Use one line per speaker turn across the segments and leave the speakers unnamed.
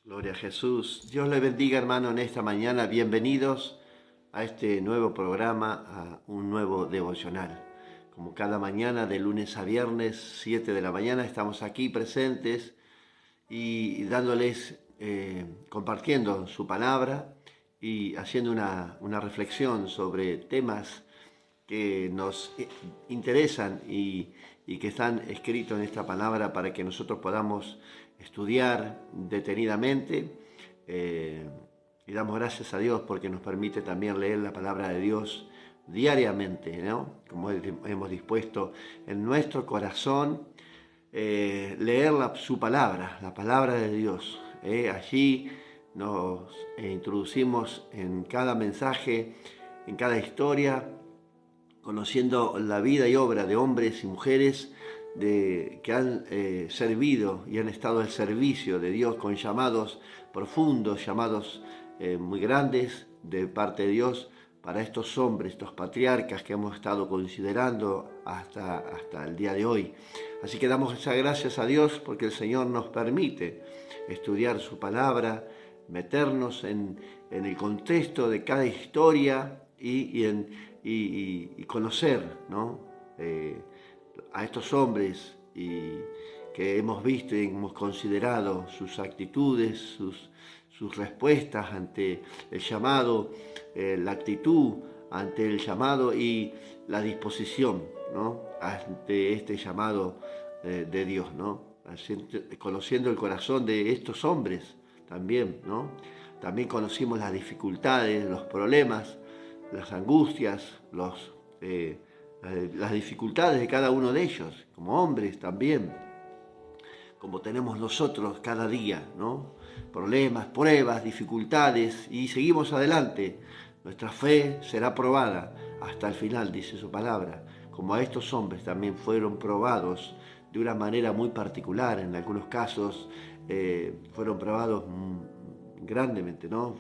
Gloria a Jesús. Dios le bendiga, hermano, en esta mañana. Bienvenidos a este nuevo programa, a un nuevo devocional. Como cada mañana, de lunes a viernes, 7 de la mañana, estamos aquí presentes y dándoles, compartiendo su palabra y haciendo una reflexión sobre temas que nos interesan y que están escritos en esta palabra para que nosotros podamos estudiar detenidamente. Y damos gracias a Dios porque nos permite también leer la palabra de Dios diariamente, ¿no? Como hemos dispuesto en nuestro corazón, leer su palabra, la palabra de Dios. Allí nos introducimos en cada mensaje, en cada historia, conociendo la vida y obra de hombres y mujeres que han servido y han estado al servicio de Dios con llamados profundos, llamados muy grandes de parte de Dios para estos hombres, estos patriarcas que hemos estado considerando hasta el día de hoy. Así que damos esas gracias a Dios porque el Señor nos permite estudiar su palabra, meternos en el contexto de cada historia y conocer, ¿no? A estos hombres que hemos visto y hemos considerado sus actitudes, sus respuestas ante el llamado, la actitud ante el llamado y la disposición, ¿no? Ante este llamado de Dios, ¿no? Conociendo el corazón de estos hombres también, ¿no? También conocimos las dificultades, los problemas, las angustias, las dificultades de cada uno de ellos, como hombres también, como tenemos nosotros cada día, ¿no? Problemas, pruebas, dificultades, y seguimos adelante. Nuestra fe será probada hasta el final, dice su palabra, como a estos hombres también fueron probados de una manera muy particular. En algunos casos fueron probados grandemente, ¿no?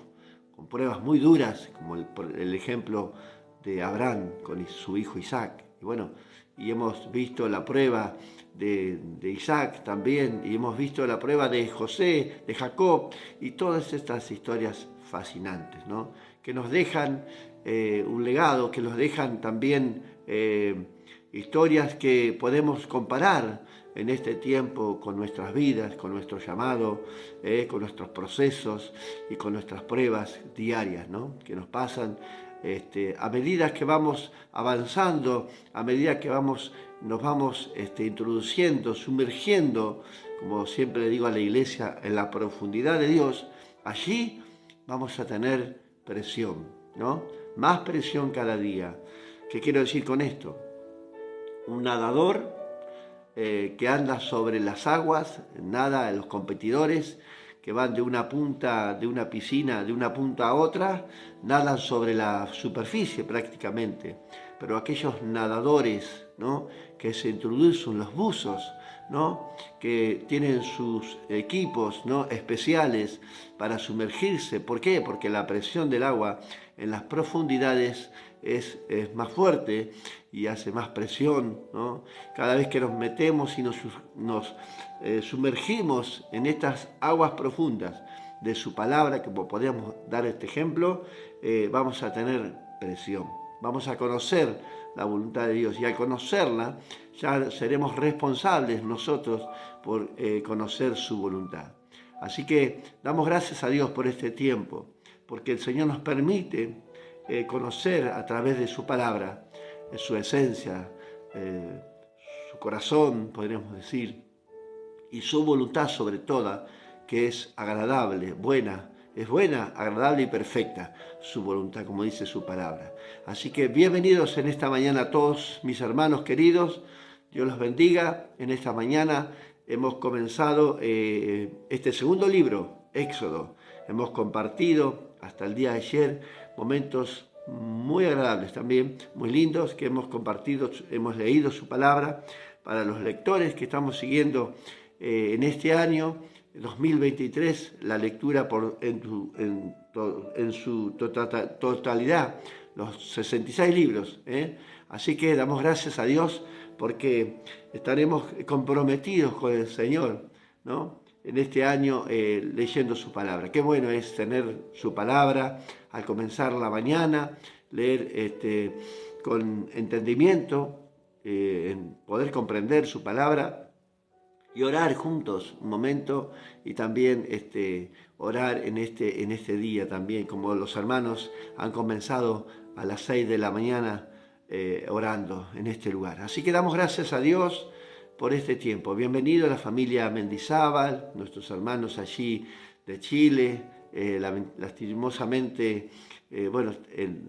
Con pruebas muy duras, como el ejemplo de Abraham con su hijo Isaac. Y bueno, y hemos visto la prueba de Isaac también, y hemos visto la prueba de José, de Jacob, y todas estas historias fascinantes, ¿no? Que nos dejan un legado, que nos dejan también historias que podemos comparar en este tiempo con nuestras vidas, con nuestro llamado, con nuestros procesos y con nuestras pruebas diarias, ¿no? Que nos pasan a medida que vamos avanzando, a medida que nos vamos introduciendo, sumergiendo, como siempre le digo a la iglesia, en la profundidad de Dios. Allí vamos a tener presión, ¿no? Más presión cada día. ¿Qué quiero decir con esto? Un nadador que anda sobre las aguas, nada, los competidores que van de una punta de una piscina, de una punta a otra, nadan sobre la superficie prácticamente. Pero aquellos nadadores, ¿no?, que se introducen, los buzos, ¿no?, que tienen sus equipos, ¿no?, especiales para sumergirse. ¿Por qué? Porque la presión del agua en las profundidades es más fuerte y hace más presión, ¿no? Cada vez que nos metemos y nos sumergimos en estas aguas profundas de su palabra, como podríamos dar este ejemplo, vamos a tener presión. Vamos a conocer la voluntad de Dios y al conocerla ya seremos responsables nosotros por conocer su voluntad. Así que damos gracias a Dios por este tiempo, porque el Señor nos permite conocer a través de su palabra, su esencia, su corazón, podríamos decir, y su voluntad sobre toda, que es agradable, buena, es buena, agradable y perfecta su voluntad, como dice su palabra. Así que bienvenidos en esta mañana a todos mis hermanos queridos. Dios los bendiga. En esta mañana hemos comenzado este segundo libro, Éxodo. Hemos compartido hasta el día de ayer momentos muy agradables también, muy lindos, que hemos compartido, hemos leído su palabra para los lectores que estamos siguiendo en este año 2023, la lectura en su totalidad, los 66 libros. Así que damos gracias a Dios porque estaremos comprometidos con el Señor, ¿no? en este año leyendo su palabra. Qué bueno es tener su palabra al comenzar la mañana, leer con entendimiento, poder comprender su palabra y orar juntos un momento, y también orar en este día también, como los hermanos han comenzado a las 6 de la mañana orando en este lugar. Así que damos gracias a Dios por este tiempo. Bienvenido a la familia Mendizábal, nuestros hermanos allí de Chile. Lastimosamente,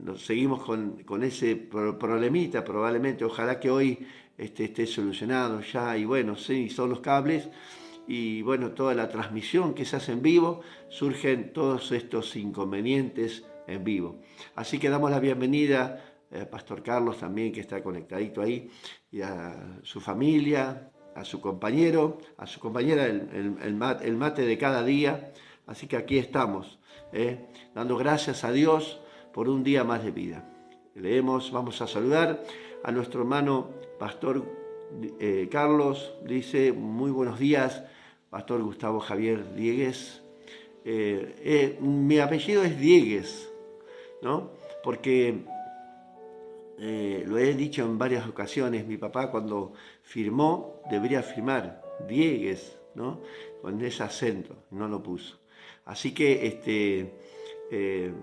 nos seguimos con ese problemita probablemente. Ojalá que hoy esté solucionado ya. Y bueno, sí, son los cables. Y bueno, toda la transmisión que se hace en vivo, surgen todos estos inconvenientes en vivo. Así que damos la bienvenida Pastor Carlos también, que está conectadito ahí, y a su familia, a su compañero, a su compañera, el mate de cada día. Así que aquí estamos, dando gracias a Dios por un día más de vida. Vamos a saludar a nuestro hermano Pastor Carlos. Dice: muy buenos días, Pastor Gustavo Javier Diegues. Mi apellido es Diegues, ¿no? Porque lo he dicho en varias ocasiones, mi papá cuando firmó debería firmar Diegues, ¿no? Con ese acento, no lo puso. Así que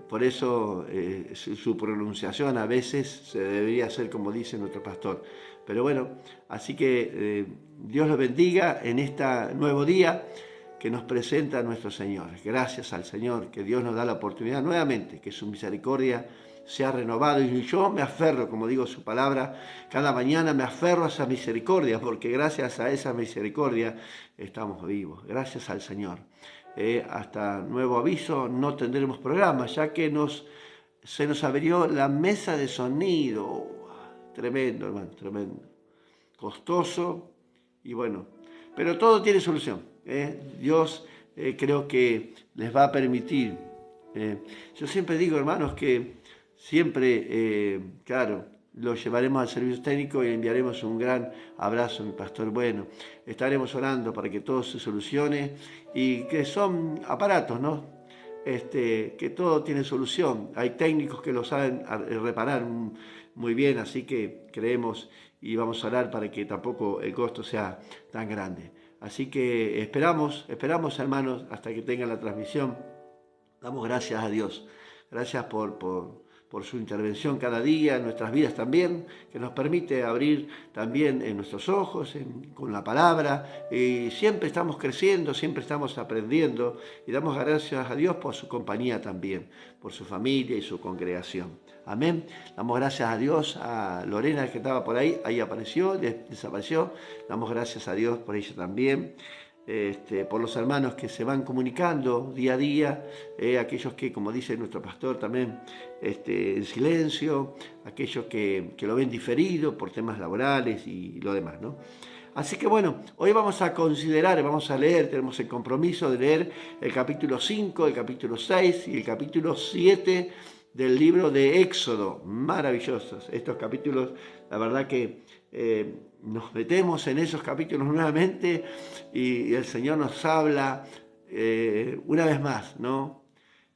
por eso su pronunciación a veces se debería hacer como dice nuestro pastor. Pero bueno, así que Dios lo bendiga en este nuevo día que nos presenta nuestro Señor. Gracias al Señor, que Dios nos da la oportunidad nuevamente, que su misericordia se ha renovado, y yo me aferro, como digo su palabra, cada mañana me aferro a esa misericordia, porque gracias a esa misericordia estamos vivos. Gracias al Señor. Hasta nuevo aviso, no tendremos programa, ya que se nos abrió la mesa de sonido. Tremendo, hermano, tremendo. Costoso, y bueno, pero todo tiene solución. Dios creo que les va a permitir. Yo siempre digo, hermanos, que siempre, claro, lo llevaremos al servicio técnico y enviaremos un gran abrazo a mi pastor. Bueno, estaremos orando para que todo se solucione, y que son aparatos, ¿no? Que todo tiene solución. Hay técnicos que lo saben reparar muy bien, así que creemos y vamos a orar para que tampoco el costo sea tan grande. Así que esperamos, hermanos, hasta que tengan la transmisión. Damos gracias a Dios. Gracias por su intervención cada día en nuestras vidas también, que nos permite abrir también en nuestros ojos con la palabra. Y siempre estamos creciendo, siempre estamos aprendiendo, y damos gracias a Dios por su compañía también, por su familia y su congregación. Amén. Damos gracias a Dios, a Lorena, que estaba por ahí apareció, desapareció. Damos gracias a Dios por ella también. Por los hermanos que se van comunicando día a día, aquellos que, como dice nuestro pastor también, en silencio, aquellos que lo ven diferido por temas laborales y lo demás, ¿no? Así que bueno, hoy vamos a considerar, vamos a leer, tenemos el compromiso de leer el capítulo 5, el capítulo 6 y el capítulo 7 del libro de Éxodo. Maravillosos estos capítulos, la verdad que nos metemos en esos capítulos nuevamente, y el Señor nos habla una vez más, ¿no?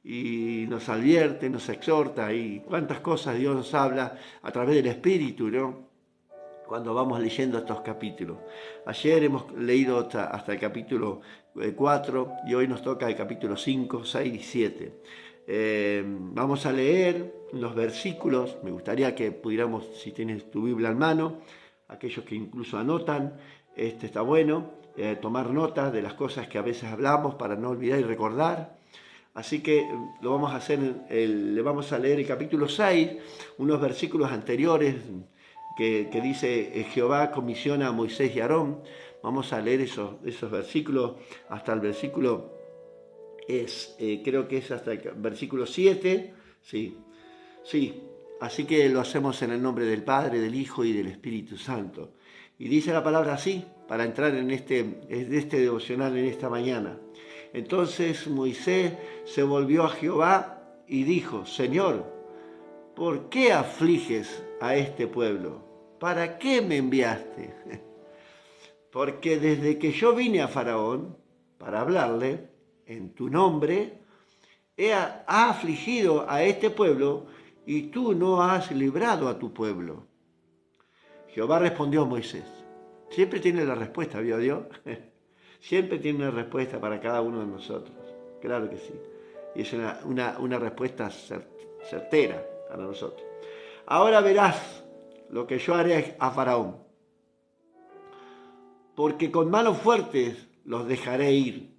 Y nos advierte, nos exhorta, y cuántas cosas Dios nos habla a través del Espíritu, ¿no? Cuando vamos leyendo estos capítulos. Ayer hemos leído hasta el capítulo 4 y hoy nos toca el capítulo 5, 6 y 7. Vamos a leer los versículos. Me gustaría que pudiéramos, si tienes tu Biblia en mano, aquellos que incluso anotan, está bueno, tomar notas de las cosas que a veces hablamos para no olvidar y recordar. Así que lo vamos a hacer, le vamos a leer el capítulo 6, unos versículos anteriores que dice: Jehová comisiona a Moisés y Aarón. Vamos a leer esos versículos hasta el versículo, creo que es hasta el versículo 7, sí, así que lo hacemos en el nombre del Padre, del Hijo y del Espíritu Santo. Y dice la palabra así, para entrar en este devocional en esta mañana. Entonces Moisés se volvió a Jehová y dijo: Señor, ¿por qué afliges a este pueblo? ¿Para qué me enviaste? Porque desde que yo vine a Faraón, para hablarle en tu nombre, ha afligido a este pueblo y tú no has librado a tu pueblo. Jehová respondió a Moisés. Siempre tiene la respuesta, ¿vio Dios? Siempre tiene una respuesta para cada uno de nosotros. Claro que sí. Y es una respuesta certera para nosotros. Ahora verás lo que yo haré a Faraón. Porque con manos fuertes los dejaré ir,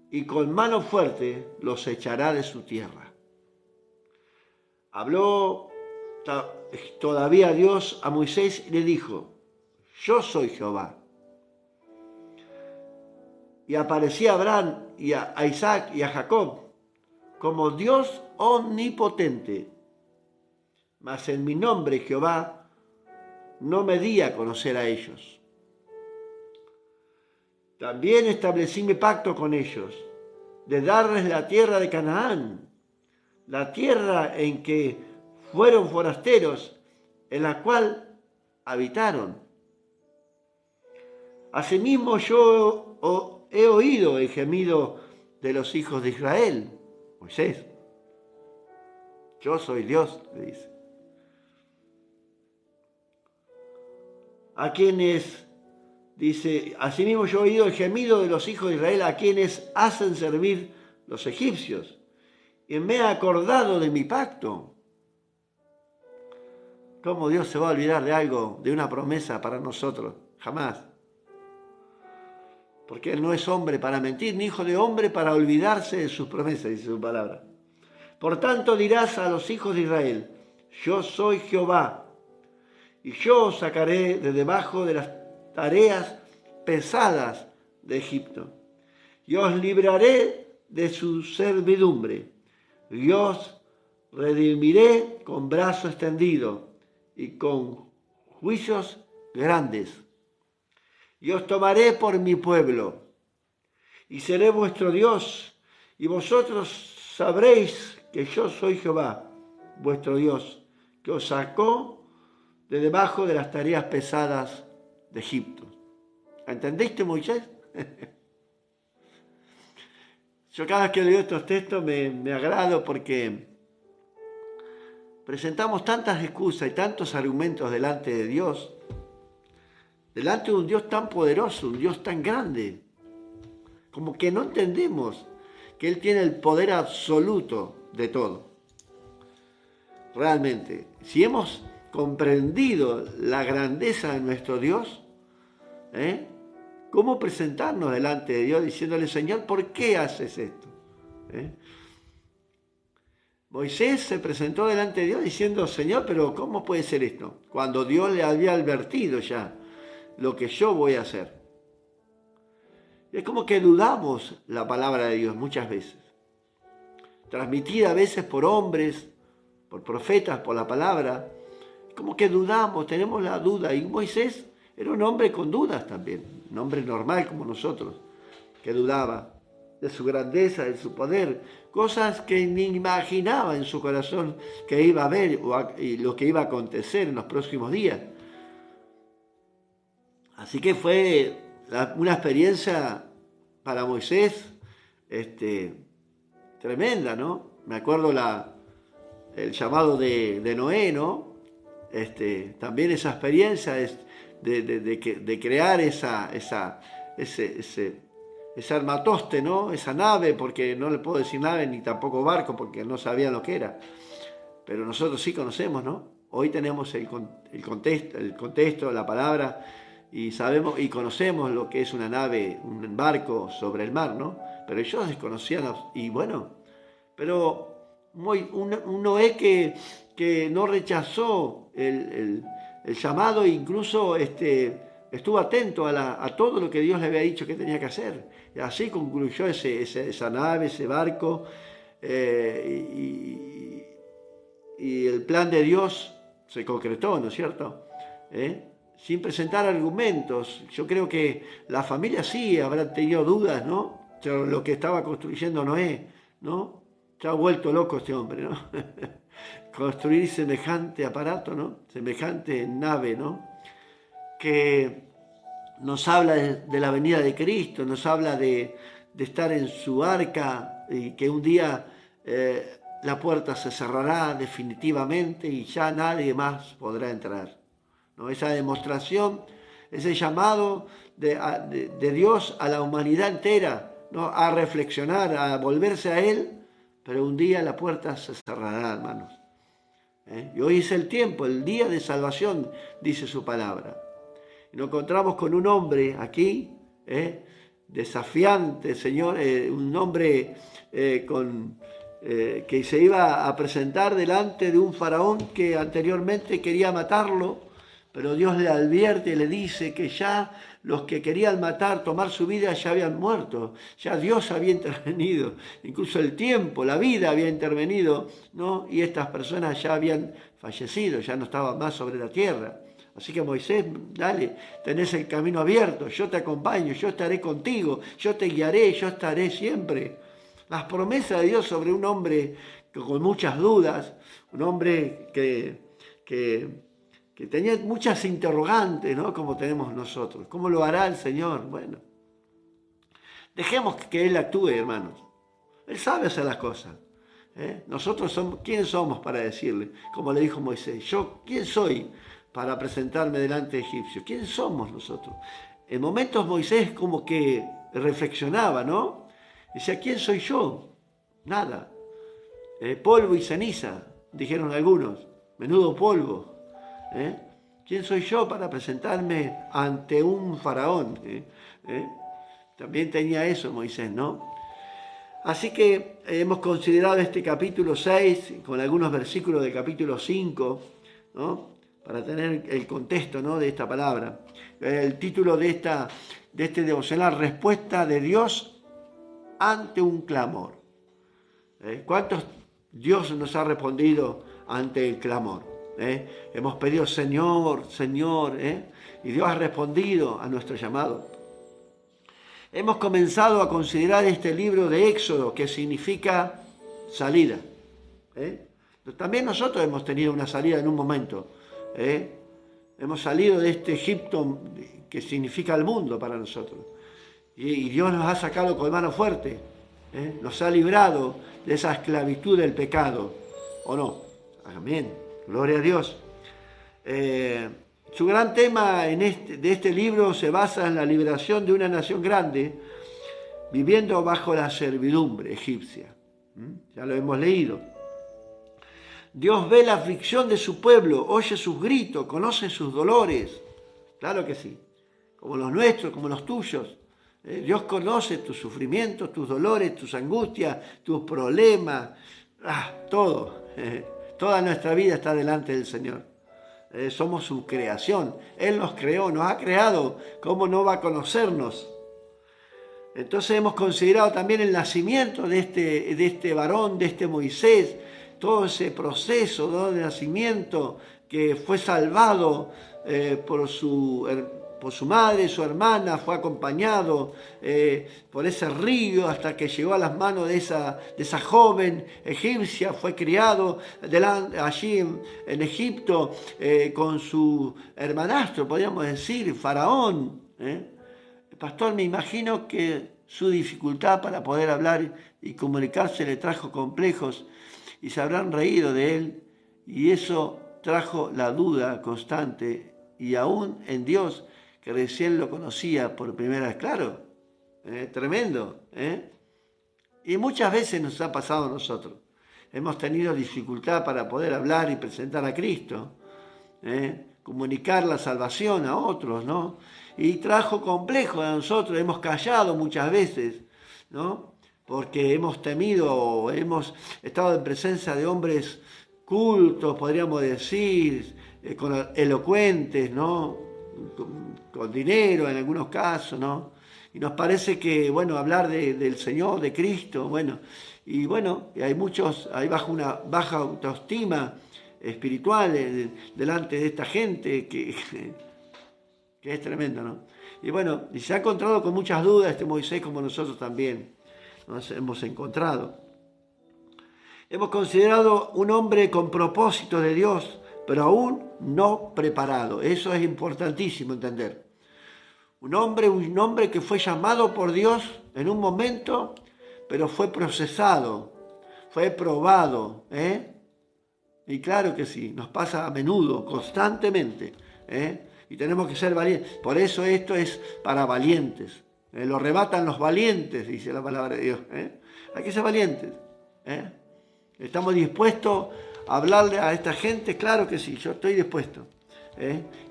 y con mano fuerte los echará de su tierra. Habló todavía Dios a Moisés y le dijo, yo soy Jehová. Y aparecía a Abraham y a Isaac y a Jacob como Dios omnipotente. Mas en mi nombre, Jehová, no me di a conocer a ellos. También establecí mi pacto con ellos, de darles la tierra de Canaán, la tierra en que fueron forasteros, en la cual habitaron. Asimismo yo he oído el gemido de los hijos de Israel. Moisés, yo soy Dios, le dice. A quienes, dice, asimismo yo he oído el gemido de los hijos de Israel, a quienes hacen servir los egipcios, y me he acordado de mi pacto. ¿Cómo Dios se va a olvidar de algo, de una promesa para nosotros? Jamás. Porque Él no es hombre para mentir, ni hijo de hombre para olvidarse de sus promesas, dice su palabra. Por tanto dirás a los hijos de Israel, yo soy Jehová, y yo os sacaré de debajo de las tareas pesadas de Egipto, y os libraré de su servidumbre, y os redimiré con brazo extendido y con juicios grandes. Y os tomaré por mi pueblo, y seré vuestro Dios, y vosotros sabréis que yo soy Jehová, vuestro Dios, que os sacó de debajo de las tareas pesadas de Egipto. ¿Entendiste, Moisés? Yo cada vez que leo estos textos me agrado porque presentamos tantas excusas y tantos argumentos delante de Dios, delante de un Dios tan poderoso, un Dios tan grande, como que no entendemos que Él tiene el poder absoluto de todo. Realmente, si hemos comprendido la grandeza de nuestro Dios, ¿cómo presentarnos delante de Dios diciéndole, Señor, ¿por qué haces esto? Moisés se presentó delante de Dios diciendo, Señor, pero ¿cómo puede ser esto? Cuando Dios le había advertido ya lo que yo voy a hacer. Es como que dudamos la palabra de Dios muchas veces, transmitida a veces por hombres, por profetas, por la palabra. Como que dudamos, tenemos la duda. Y Moisés era un hombre con dudas también, un hombre normal como nosotros, que dudaba de su grandeza, de su poder, cosas que ni imaginaba en su corazón que iba a ver y lo que iba a acontecer en los próximos días. Así que fue una experiencia para Moisés tremenda, ¿no? Me acuerdo el llamado de Noé, ¿no? También esa experiencia de crear ese armatoste, ¿no? Esa nave, porque no le puedo decir nave ni tampoco barco, porque no sabían lo que era. Pero nosotros sí conocemos, ¿no? Hoy tenemos el contexto, la palabra, y sabemos y conocemos lo que es una nave, un barco sobre el mar, ¿no? Pero ellos desconocían, y bueno, pero un Noé que no rechazó el llamado, e incluso estuvo atento a todo lo que Dios le había dicho que tenía que hacer. Y así concluyó esa nave, ese barco, y el plan de Dios se concretó, ¿no es cierto? Sin presentar argumentos. Yo creo que la familia sí habrá tenido dudas, ¿no? Sobre lo que estaba construyendo Noé, ¿no? Se ha vuelto loco este hombre, ¿no? Construir semejante aparato, ¿no? Semejante nave, ¿no? Que nos habla de la venida de Cristo, nos habla de de estar en su arca y que un día la puerta se cerrará definitivamente y ya nadie más podrá entrar, ¿no? Esa demostración, ese llamado de Dios a la humanidad entera, ¿no? A reflexionar, a volverse a Él, pero un día la puerta se cerrará, hermanos. Y hoy es el tiempo, el día de salvación, dice su palabra. Y nos encontramos con un hombre aquí, desafiante, Señor, un hombre que se iba a presentar delante de un faraón que anteriormente quería matarlo, pero Dios le advierte y le dice que ya los que querían matar, tomar su vida, ya habían muerto, ya Dios había intervenido, incluso el tiempo, la vida había intervenido, ¿no? Y estas personas ya habían fallecido, ya no estaban más sobre la tierra. Así que Moisés, dale, tenés el camino abierto, yo te acompaño, yo estaré contigo, yo te guiaré, yo estaré siempre. Las promesas de Dios sobre un hombre con muchas dudas, un hombre que tenía muchas interrogantes, ¿no? Como tenemos nosotros. ¿Cómo lo hará el Señor? Bueno, dejemos que Él actúe, hermanos. Él sabe hacer las cosas. Nosotros somos, ¿quién somos para decirle? Como le dijo Moisés, yo, ¿quién soy para presentarme delante de egipcios? ¿Quién somos nosotros? En momentos Moisés como que reflexionaba, ¿no? Decía, ¿quién soy yo? Nada. Polvo y ceniza, dijeron algunos. Menudo polvo. ¿Quién soy yo para presentarme ante un faraón? También tenía eso Moisés, ¿no? Así que hemos considerado este capítulo 6 con algunos versículos del capítulo 5, ¿no? Para tener el contexto, ¿no? De esta palabra. El título de este devocional, respuesta de Dios ante un clamor. ¿Cuántos Dios nos ha respondido ante el clamor? Hemos pedido Señor, Señor, y Dios ha respondido a nuestro llamado. Hemos comenzado a considerar este libro de Éxodo, que significa salida. También nosotros hemos tenido una salida en un momento. Hemos salido de este Egipto que significa el mundo para nosotros. Y Dios nos ha sacado con mano fuerte. Nos ha librado de esa esclavitud del pecado. ¿O no? Amén. Gloria a Dios. Su gran tema de este libro se basa en la liberación de una nación grande viviendo bajo la servidumbre egipcia. Ya lo hemos leído. Dios ve la aflicción de su pueblo, oye sus gritos, conoce sus dolores. Claro que sí. Como los nuestros, como los tuyos. Dios conoce tus sufrimientos, tus dolores, tus angustias, tus problemas. Todo. Toda nuestra vida está delante del Señor. Somos su creación. Él nos creó, nos ha creado. ¿Cómo no va a conocernos? Entonces hemos considerado también el nacimiento de este varón, de este Moisés, todo ese proceso, ¿no? De nacimiento, que fue salvado por su madre, su hermana, fue acompañado por ese río hasta que llegó a las manos de esa joven egipcia, fue criado allí en Egipto con su hermanastro, podríamos decir, Faraón. Pastor, me imagino que su dificultad para poder hablar y comunicarse le trajo complejos y se habrán reído de él, y eso trajo la duda constante y aún en Dios, que recién lo conocía por primera vez. Claro, tremendo. Y muchas veces nos ha pasado a nosotros. Hemos tenido dificultad para poder hablar y presentar a Cristo, comunicar la salvación a otros, ¿no? Y trajo complejo a nosotros, hemos callado muchas veces, ¿no? Porque hemos temido, hemos estado en presencia de hombres cultos, podríamos decir, elocuentes, ¿no? Con dinero en algunos casos, ¿no? Y nos parece que, bueno, hablar del Señor, de Cristo, bueno, y bueno, hay muchos, hay una baja autoestima espiritual delante de esta gente que es tremendo, ¿no? Y bueno, y se ha encontrado con muchas dudas este Moisés, como nosotros también nos hemos encontrado. Hemos considerado un hombre con propósito de Dios, pero aún no preparado. Eso es importantísimo entender. Un hombre que fue llamado por Dios, en un momento, pero fue procesado, fue probado, Y claro que sí, nos pasa a menudo, constantemente, y tenemos que ser valientes. Por eso esto es para valientes. Lo arrebatan los valientes, dice la palabra de Dios. Hay que ser valientes. ¿Estamos dispuestos a hablarle a esta gente? Claro que sí, yo estoy dispuesto.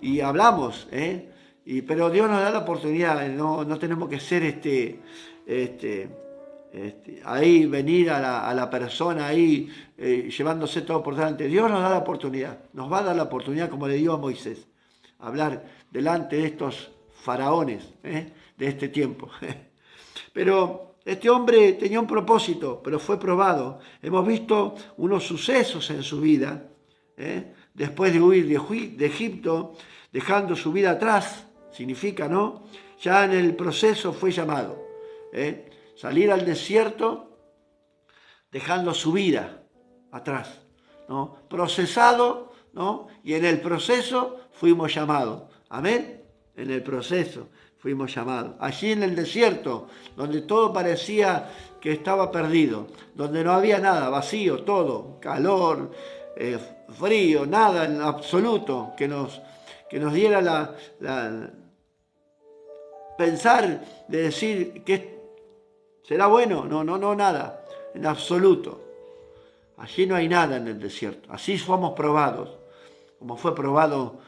Y hablamos, pero Dios nos da la oportunidad, no tenemos que ser ahí venir a la persona ahí llevándose todo por delante. Dios nos da la oportunidad, nos va a dar la oportunidad como le dio a Moisés, hablar delante de estos faraones de este tiempo. Pero este hombre tenía un propósito, pero fue probado. Hemos visto unos sucesos en su vida, después de huir de Egipto, dejando su vida atrás, significa, ¿no? Ya en el proceso fue llamado. Salir al desierto dejando su vida atrás, ¿no? Procesado, ¿no? Y en el proceso fuimos llamados. Amén. En el proceso fuimos llamados. Allí en el desierto, donde todo parecía que estaba perdido, donde no había nada, vacío, todo, calor, frío, nada en absoluto que nos diera la pensar de decir que ¿será bueno? No, nada, en absoluto. Allí no hay nada en el desierto. Así fuimos probados, como fue probado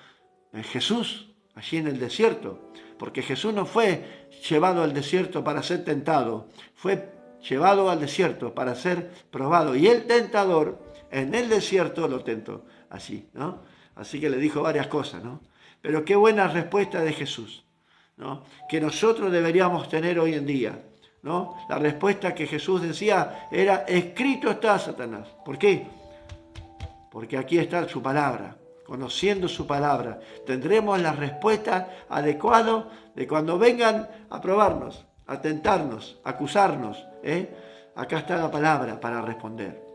en Jesús, allí en el desierto. Porque Jesús no fue llevado al desierto para ser tentado, fue llevado al desierto para ser probado. Y el tentador en el desierto lo tentó así, ¿no? Así que le dijo varias cosas, ¿no? Pero qué buena respuesta de Jesús, ¿no? Que nosotros deberíamos tener hoy en día, ¿no? La respuesta que Jesús decía era: escrito está, Satanás. ¿Por qué? Porque aquí está su palabra. Conociendo su palabra, tendremos la respuesta adecuada de cuando vengan a probarnos, a tentarnos, a acusarnos. Acá está la palabra para responder.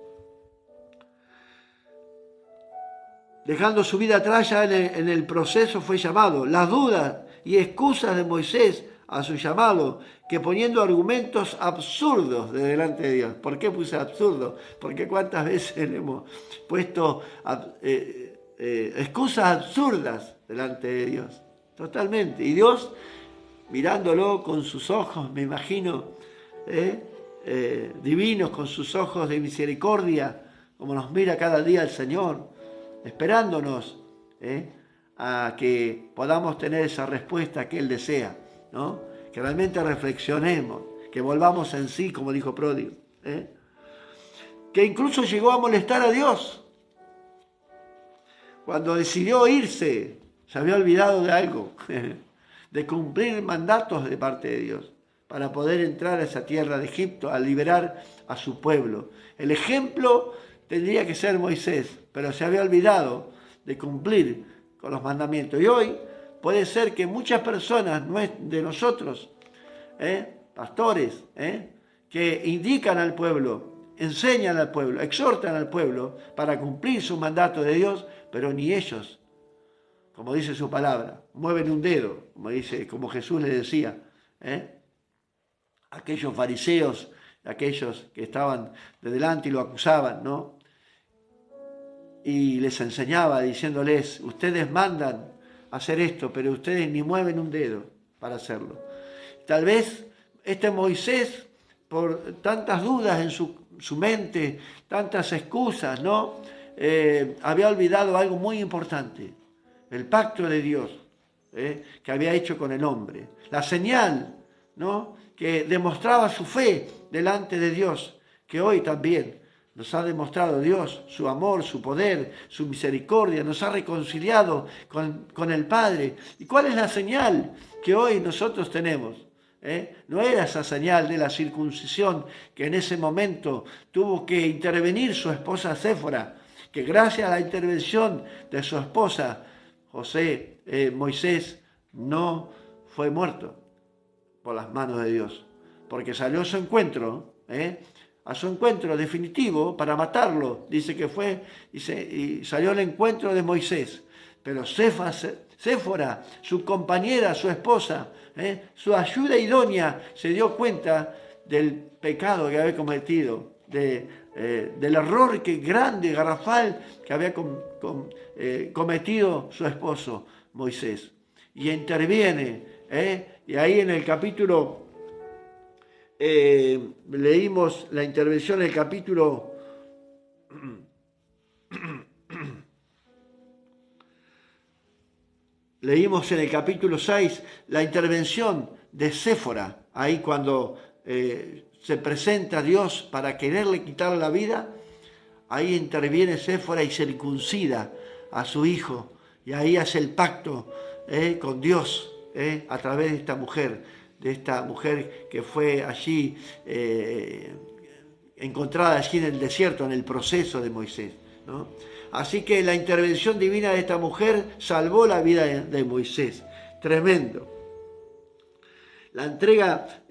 Dejando su vida atrás, ya en el proceso fue llamado. Las dudas y excusas de Moisés a su llamado, que poniendo argumentos absurdos de delante de Dios. ¿Por qué puse absurdo? Porque cuántas veces le hemos puesto excusas absurdas delante de Dios. Totalmente. Y Dios, mirándolo con sus ojos, me imagino, divinos, con sus ojos de misericordia, como nos mira cada día el Señor, esperándonos a que podamos tener esa respuesta que Él desea, ¿no? Que realmente reflexionemos, que volvamos en sí, como dijo Pródigo, que incluso llegó a molestar a Dios. Cuando decidió irse, se había olvidado de algo, de cumplir mandatos de parte de Dios, para poder entrar a esa tierra de Egipto, a liberar a su pueblo. El ejemplo tendría que ser Moisés, pero se había olvidado de cumplir con los mandamientos. Y hoy puede ser que muchas personas de nosotros, pastores, que indican al pueblo, enseñan al pueblo, exhortan al pueblo para cumplir su mandato de Dios, pero ni ellos, como dice su palabra, mueven un dedo, como Jesús le decía, aquellos fariseos, aquellos que estaban de delante y lo acusaban, ¿no? Y les enseñaba diciéndoles: ustedes mandan hacer esto, pero ustedes ni mueven un dedo para hacerlo. Tal vez este Moisés, por tantas dudas en su mente, tantas excusas, ¿no? Había olvidado algo muy importante: el pacto de Dios que había hecho con el hombre, la señal, ¿no? Que demostraba su fe delante de Dios, que hoy también nos ha demostrado Dios, su amor, su poder, su misericordia, nos ha reconciliado con el Padre. ¿Y cuál es la señal que hoy nosotros tenemos? No era esa señal de la circuncisión que en ese momento tuvo que intervenir su esposa Séfora, que gracias a la intervención de su esposa Moisés no fue muerto por las manos de Dios, porque salió a su encuentro, a su encuentro definitivo para matarlo. Dice que fue y salió al encuentro de Moisés, pero Séfora, su compañera, su esposa, su ayuda idónea, se dio cuenta del pecado que había cometido, del error grande, garrafal, que había cometido su esposo Moisés. Y interviene, y ahí en el capítulo, leímos la intervención en el capítulo leímos en el capítulo 6 la intervención de Séfora, ahí cuando se presenta a Dios para quererle quitar la vida, ahí interviene Séfora y circuncida a su hijo, y ahí hace el pacto con Dios a través de esta mujer que fue allí encontrada allí en el desierto, en el proceso de Moisés, ¿no? Así que la intervención divina de esta mujer salvó la vida de Moisés. Tremendo. La entrega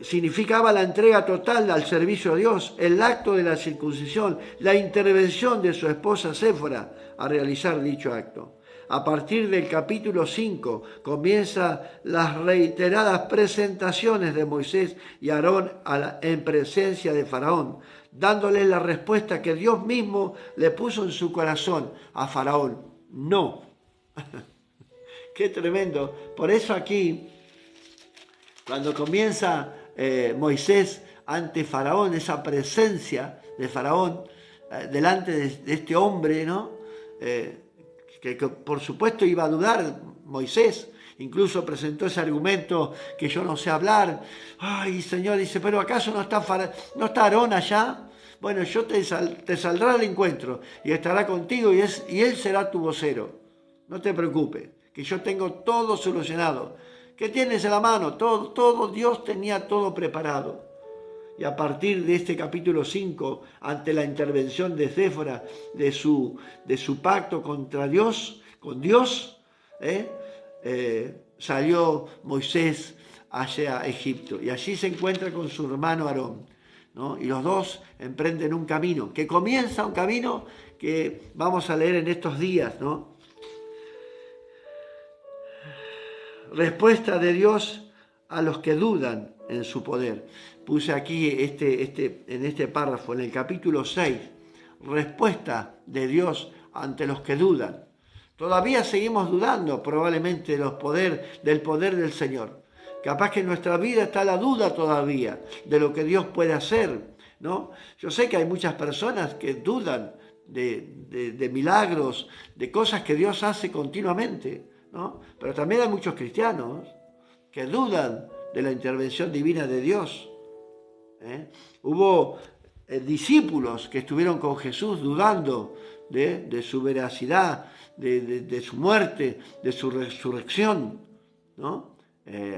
significaba la entrega total al servicio a Dios, el acto de la circuncisión, la intervención de su esposa Séfora a realizar dicho acto. A partir del capítulo 5 comienzan las reiteradas presentaciones de Moisés y Aarón en presencia de Faraón, dándoles la respuesta que Dios mismo le puso en su corazón a Faraón: no. Qué tremendo. Por eso aquí, cuando comienza Moisés ante Faraón, esa presencia de Faraón delante de este hombre, ¿no? Que por supuesto iba a dudar Moisés. Incluso presentó ese argumento que yo no sé hablar. Ay, Señor, dice, pero ¿acaso no está Aarón allá? Bueno, yo te saldrá al encuentro y estará contigo y él será tu vocero. No te preocupes, que yo tengo todo solucionado. ¿Qué tienes en la mano? Todo, Dios tenía todo preparado. Y a partir de este capítulo 5, ante la intervención de Séfora, de su pacto contra Dios, con Dios, salió Moisés hacia Egipto. Y allí se encuentra con su hermano Aarón, ¿no? Y los dos emprenden un camino, que comienza un camino que vamos a leer en estos días, ¿no? Respuesta de Dios a los que dudan en su poder. Puse aquí en este párrafo, en el capítulo 6, respuesta de Dios ante los que dudan. Todavía seguimos dudando probablemente del poder del Señor. Capaz que en nuestra vida está la duda todavía de lo que Dios puede hacer, ¿no? Yo sé que hay muchas personas que dudan de milagros, de cosas que Dios hace continuamente, ¿no? Pero también hay muchos cristianos que dudan de la intervención divina de Dios. Hubo discípulos que estuvieron con Jesús dudando de su veracidad, de su muerte, de su resurrección, ¿no?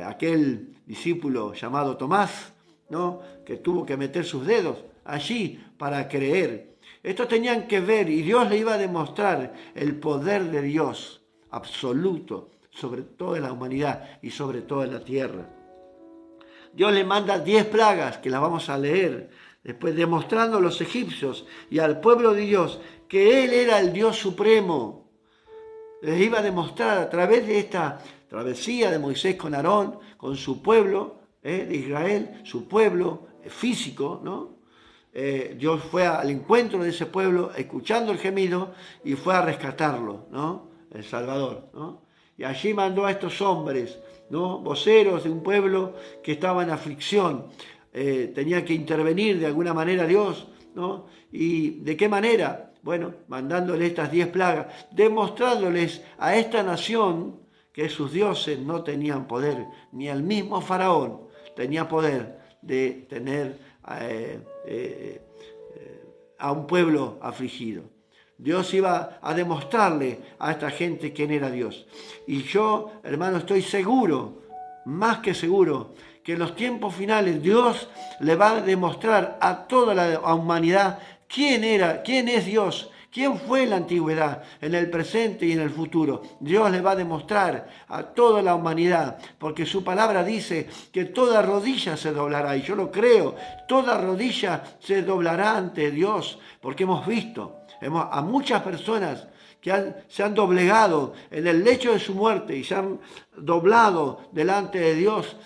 Aquel discípulo llamado Tomás, ¿no? Que tuvo que meter sus dedos allí para creer. Estos tenían que ver, y Dios le iba a demostrar el poder de Dios absoluto sobre toda la humanidad y sobre toda la tierra. Dios le manda 10 plagas, que las vamos a leer, después demostrando a los egipcios y al pueblo de Dios que Él era el Dios supremo. Les iba a demostrar a través de esta travesía de Moisés con Aarón, con su pueblo de Israel, su pueblo físico, ¿no? Dios fue al encuentro de ese pueblo, escuchando el gemido, y fue a rescatarlo, ¿no? El Salvador, ¿no? Y allí mandó a estos hombres, ¿no? Voceros de un pueblo que estaba en aflicción. Tenía que intervenir de alguna manera Dios, ¿no? ¿Y de qué manera? Bueno, mandándole estas 10 plagas, demostrándoles a esta nación que sus dioses no tenían poder, ni el mismo Faraón tenía poder de tener a un pueblo afligido. Dios iba a demostrarle a esta gente quién era Dios. Y yo, hermano, estoy seguro, más que seguro, que en los tiempos finales Dios le va a demostrar a toda la humanidad quién es Dios, quién fue en la antigüedad, en el presente y en el futuro. Dios le va a demostrar a toda la humanidad, porque su palabra dice que toda rodilla se doblará, y yo lo creo, toda rodilla se doblará ante Dios, porque hemos visto a muchas personas se han doblegado en el lecho de su muerte y se han doblado delante de Dios,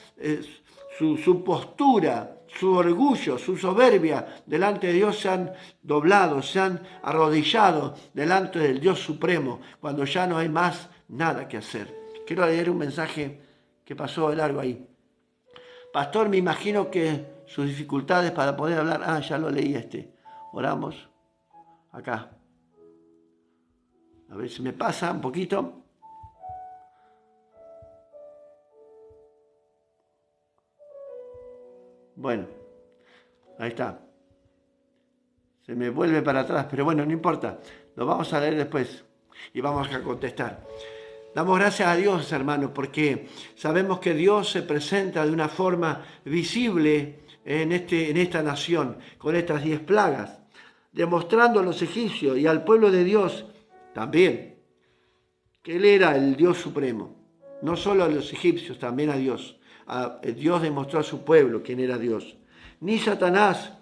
su postura, su orgullo, su soberbia delante de Dios, se han doblado, se han arrodillado delante del Dios supremo, cuando ya no hay más nada que hacer. Quiero leer un mensaje que pasó de largo ahí. Pastor, me imagino que sus dificultades para poder hablar... ya lo leí Oramos. Acá. A ver si me pasa un poquito. Bueno, ahí está. Se me vuelve para atrás, pero bueno, no importa. Lo vamos a leer después y vamos a contestar. Damos gracias a Dios, hermanos, porque sabemos que Dios se presenta de una forma visible en esta nación, con estas 10 plagas, demostrando a los egipcios y al pueblo de Dios también que Él era el Dios supremo. No solo a los egipcios, también a Dios. Dios demostró a su pueblo quién era Dios. Ni Satanás.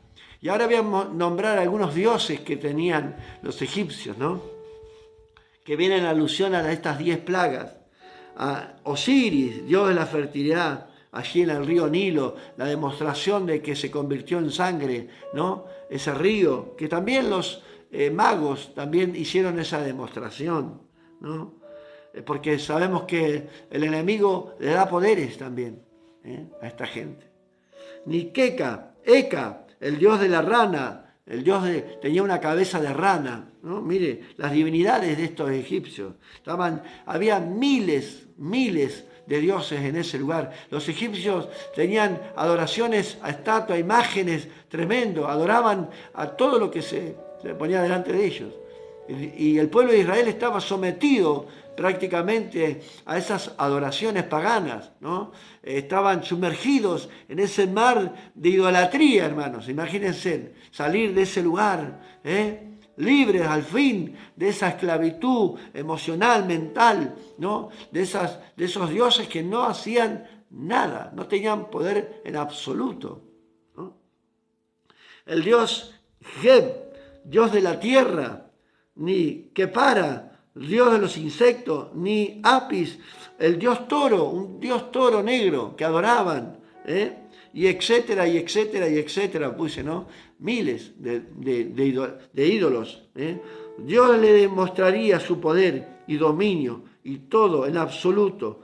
Y ahora voy a nombrar algunos dioses que tenían los egipcios, ¿no? Que vienen en alusión a estas 10 plagas. A Osiris, dios de la fertilidad, allí en el río Nilo, la demostración de que se convirtió en sangre, ¿no? Ese río, que también los magos también hicieron esa demostración, ¿no? Porque sabemos que el enemigo le da poderes también a esta gente. Ni Eka, el dios de la rana, tenía una cabeza de rana, ¿no? Mire, las divinidades de estos egipcios. Había miles de dioses en ese lugar. Los egipcios tenían adoraciones a estatuas, imágenes tremendo, adoraban a todo lo que se ponía delante de ellos. Y el pueblo de Israel estaba sometido prácticamente a esas adoraciones paganas, ¿no? Estaban sumergidos en ese mar de idolatría, hermanos. Imagínense salir de ese lugar, libres al fin de esa esclavitud emocional, mental, ¿no? De esos dioses que no hacían nada, no tenían poder en absoluto, ¿no? El dios Geb, dios de la tierra, ni Kepara, dios de los insectos, ni Apis, el dios toro, un dios toro negro que adoraban, y etcétera, y etcétera, y etcétera, puse, ¿no? Miles de ídolos. Dios le demostraría su poder y dominio y todo en absoluto.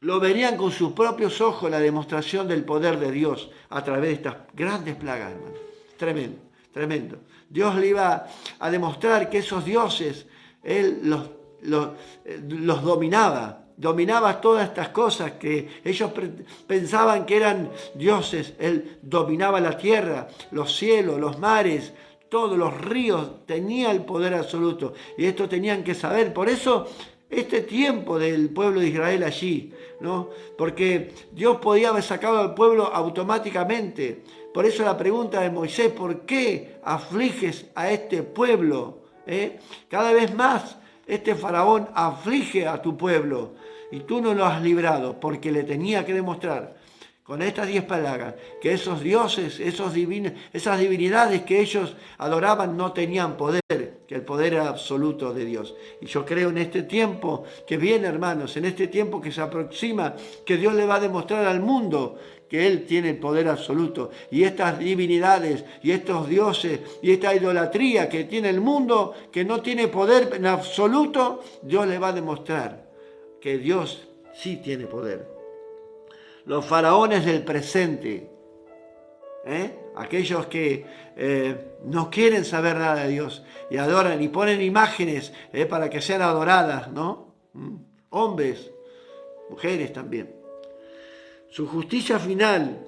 Lo verían con sus propios ojos la demostración del poder de Dios a través de estas grandes plagas, hermano. Tremendo, tremendo. Dios le iba a demostrar que esos dioses, Él los dominaba todas estas cosas que ellos pensaban que eran dioses. Él dominaba la tierra, los cielos, los mares, todos los ríos, tenía el poder absoluto. Y esto tenían que saber. Por eso este tiempo del pueblo de Israel allí, ¿no? Porque Dios podía haber sacado al pueblo automáticamente. Por eso la pregunta de Moisés: ¿por qué afliges a este pueblo? Cada vez más este faraón aflige a tu pueblo y tú no lo has librado, porque le tenía que demostrar con estas 10 plagas que esos dioses, esas divinidades que ellos adoraban no tenían poder, que el poder era absoluto de Dios. Y yo creo en este tiempo que viene, hermanos, en este tiempo que se aproxima, que Dios le va a demostrar al mundo que Él tiene el poder absoluto. Y estas divinidades y estos dioses y esta idolatría que tiene el mundo, que no tiene poder en absoluto, Dios le va a demostrar que Dios sí tiene poder. Los faraones del presente, aquellos que no quieren saber nada de Dios y adoran y ponen imágenes para que sean adoradas, ¿no? Hombres, mujeres también. Su justicia final,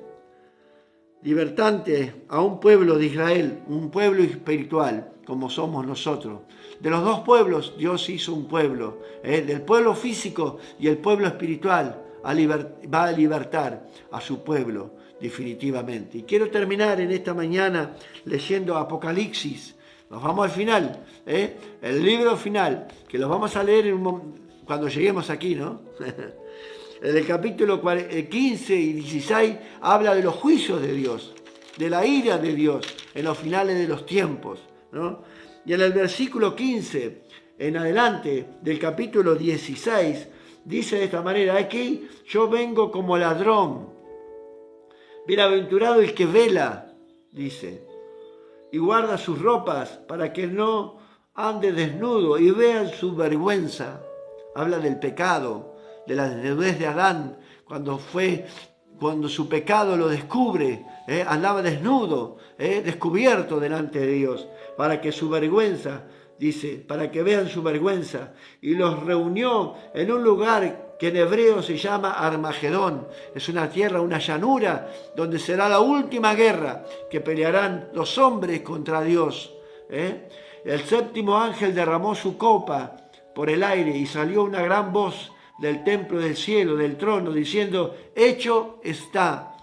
libertante a un pueblo de Israel, un pueblo espiritual, como somos nosotros. De los dos pueblos, Dios hizo un pueblo, del pueblo físico y el pueblo espiritual. Va a libertar a su pueblo definitivamente. Y quiero terminar en esta mañana leyendo Apocalipsis. Nos vamos al final, el libro final, que lo vamos a leer cuando lleguemos aquí, ¿no? En el capítulo 15 y 16 habla de los juicios de Dios. de la ira de Dios en los finales de los tiempos, ¿no? Y en el versículo 15 en adelante del capítulo 16 dice de esta manera: aquí yo vengo como ladrón, bienaventurado el que vela, dice, y guarda sus ropas para que no ande desnudo y vean su vergüenza. Habla del pecado, de la desnudez de Adán, cuando su pecado lo descubre, andaba desnudo, descubierto delante de Dios, para que su vergüenza, dice, para que vean su vergüenza, y los reunió en un lugar que en hebreo se llama Armagedón. Es una tierra, una llanura, donde será la última guerra que pelearán los hombres contra Dios. El séptimo ángel derramó su copa por el aire y salió una gran voz del templo del cielo, del trono, diciendo: hecho está.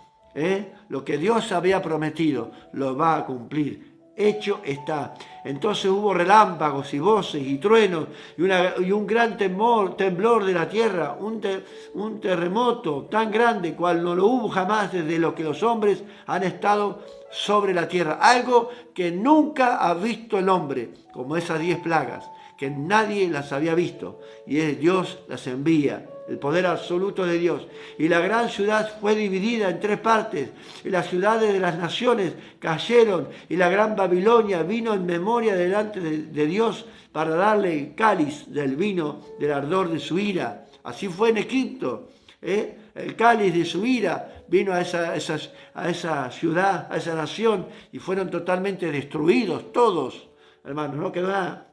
Lo que Dios había prometido lo va a cumplir. Hecho está. Entonces hubo relámpagos y voces y truenos y un gran temblor de la tierra, un terremoto tan grande cual no lo hubo jamás desde lo que los hombres han estado sobre la tierra. Algo que nunca ha visto el hombre, como esas 10 plagas, que nadie las había visto, y Dios las envía, el poder absoluto de Dios. Y la gran ciudad fue dividida en 3 partes, y las ciudades de las naciones cayeron, y la gran Babilonia vino en memoria delante de Dios para darle el cáliz del vino del ardor de su ira. Así fue en Egipto, el cáliz de su ira vino a esa ciudad, a esa nación, y fueron totalmente destruidos todos, hermanos, no quedó nada.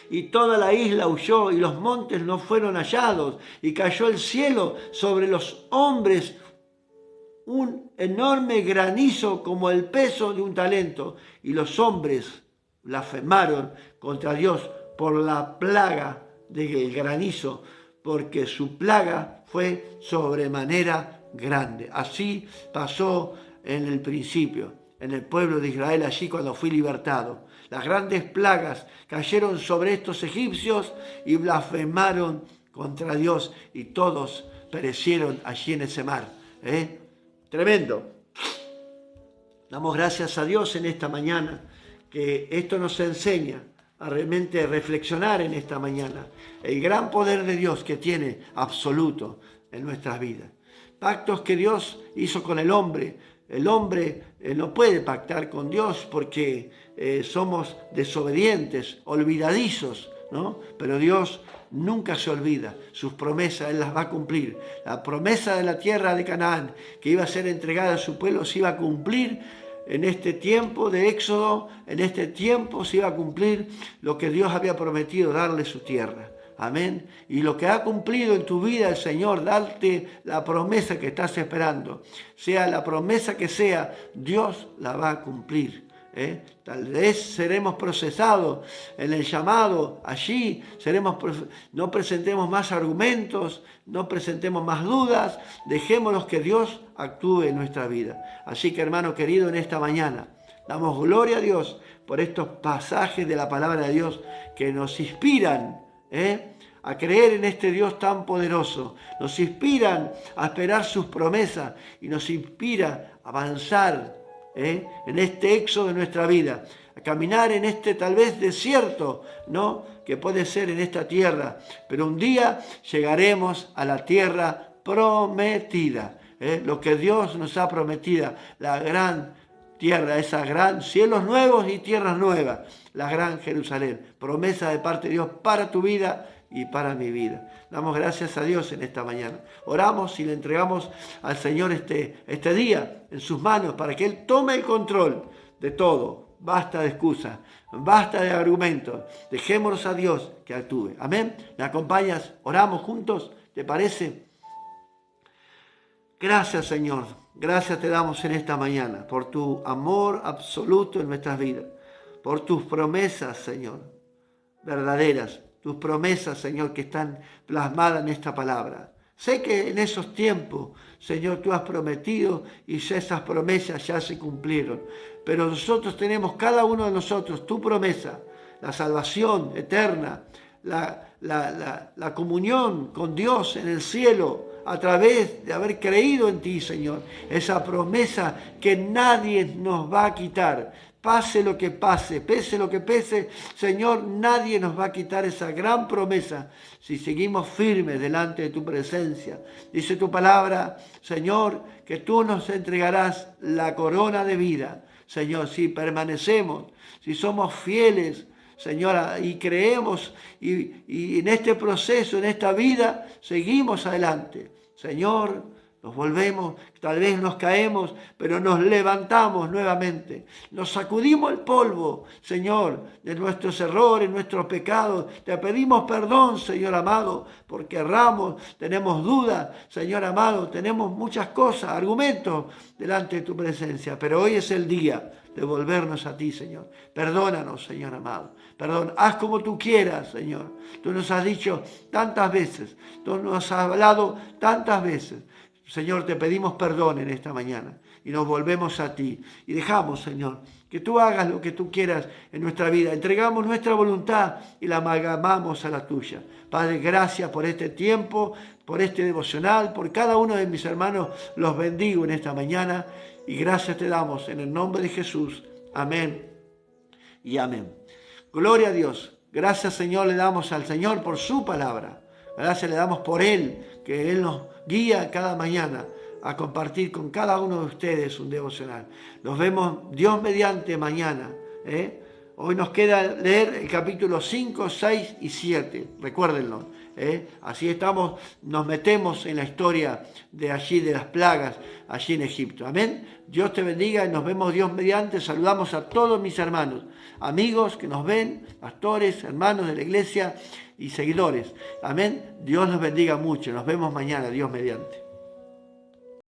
Y toda la isla huyó, y los montes no fueron hallados, y cayó el cielo sobre los hombres un enorme granizo como el peso de un talento, y los hombres blasfemaron contra Dios por la plaga del granizo, porque su plaga fue sobremanera grande. Así pasó en el principio, en el pueblo de Israel, allí cuando fui libertado. Las grandes plagas cayeron sobre estos egipcios y blasfemaron contra Dios, y todos perecieron allí en ese mar. Tremendo. Damos gracias a Dios en esta mañana, que esto nos enseña a realmente reflexionar en esta mañana el gran poder de Dios que tiene absoluto en nuestras vidas. Pactos que Dios hizo con el hombre. El hombre no puede pactar con Dios porque somos desobedientes, olvidadizos, ¿no? Pero Dios nunca se olvida. Sus promesas Él las va a cumplir. La promesa de la tierra de Canaán, que iba a ser entregada a su pueblo, se iba a cumplir en este tiempo de Éxodo. En este tiempo se iba a cumplir lo que Dios había prometido, darle su tierra. Amén. Y lo que ha cumplido en tu vida el Señor, darte la promesa que estás esperando, sea la promesa que sea, Dios la va a cumplir. Tal vez seremos procesados en el llamado, allí no presentemos más argumentos, no presentemos más dudas, dejémonos que Dios actúe en nuestra vida. Así que, hermano querido, en esta mañana damos gloria a Dios por estos pasajes de la palabra de Dios que nos inspiran a creer en este Dios tan poderoso, nos inspiran a esperar sus promesas y nos inspira a avanzar en este éxodo de nuestra vida, a caminar en este tal vez desierto, ¿no?, que puede ser en esta tierra, pero un día llegaremos a la tierra prometida, lo que Dios nos ha prometido, la gran tierra, esa gran cielos nuevos y tierras nuevas, la gran Jerusalén, promesa de parte de Dios para tu vida y para mi vida. Damos gracias a Dios en esta mañana. Oramos y le entregamos al Señor este día en sus manos para que Él tome el control de todo. Basta de excusas, basta de argumentos. Dejémonos a Dios que actúe. Amén. ¿Me acompañas? Oramos juntos. ¿Te parece? Gracias, Señor. Gracias te damos en esta mañana por tu amor absoluto en nuestras vidas, por tus promesas, Señor, verdaderas. Tus promesas, Señor, que están plasmadas en esta palabra. Sé que en esos tiempos, Señor, tú has prometido y esas promesas ya se cumplieron. Pero nosotros tenemos, cada uno de nosotros, tu promesa, la salvación eterna, la comunión con Dios en el cielo, a través de haber creído en ti, Señor. Esa promesa que nadie nos va a quitar. Pase lo que pase, pese lo que pese, Señor, nadie nos va a quitar esa gran promesa si seguimos firmes delante de tu presencia. Dice tu palabra, Señor, que tú nos entregarás la corona de vida. Señor, si permanecemos, si somos fieles, Señora, y creemos y en este proceso, en esta vida, seguimos adelante. Señor, nos volvemos, tal vez nos caemos, pero nos levantamos nuevamente. Nos sacudimos el polvo, Señor, de nuestros errores, nuestros pecados. Te pedimos perdón, Señor amado, porque erramos, tenemos dudas, Señor amado, tenemos muchas cosas, argumentos delante de tu presencia. Pero hoy es el día de volvernos a ti, Señor. Perdónanos, Señor amado. Perdón, haz como tú quieras, Señor. Tú nos has dicho tantas veces, tú nos has hablado tantas veces. Señor, te pedimos perdón en esta mañana y nos volvemos a ti. Y dejamos, Señor, que tú hagas lo que tú quieras en nuestra vida. Entregamos nuestra voluntad y la amalgamamos a la tuya. Padre, gracias por este tiempo, por este devocional, por cada uno de mis hermanos. Los bendigo en esta mañana y gracias te damos en el nombre de Jesús. Amén y amén. Gloria a Dios. Gracias, Señor, le damos al Señor por su palabra. Gracias le damos por Él, que Él nos guía cada mañana a compartir con cada uno de ustedes un devocional. Nos vemos Dios mediante mañana. Hoy nos queda leer el capítulo 5, 6 y 7. Recuérdenlo. Así estamos, nos metemos en la historia de allí, de las plagas, allí en Egipto. Amén. Dios te bendiga y nos vemos Dios mediante. Saludamos a todos mis hermanos, amigos que nos ven, pastores, hermanos de la iglesia y seguidores. Amén. Dios nos bendiga mucho. Nos vemos mañana, Dios mediante.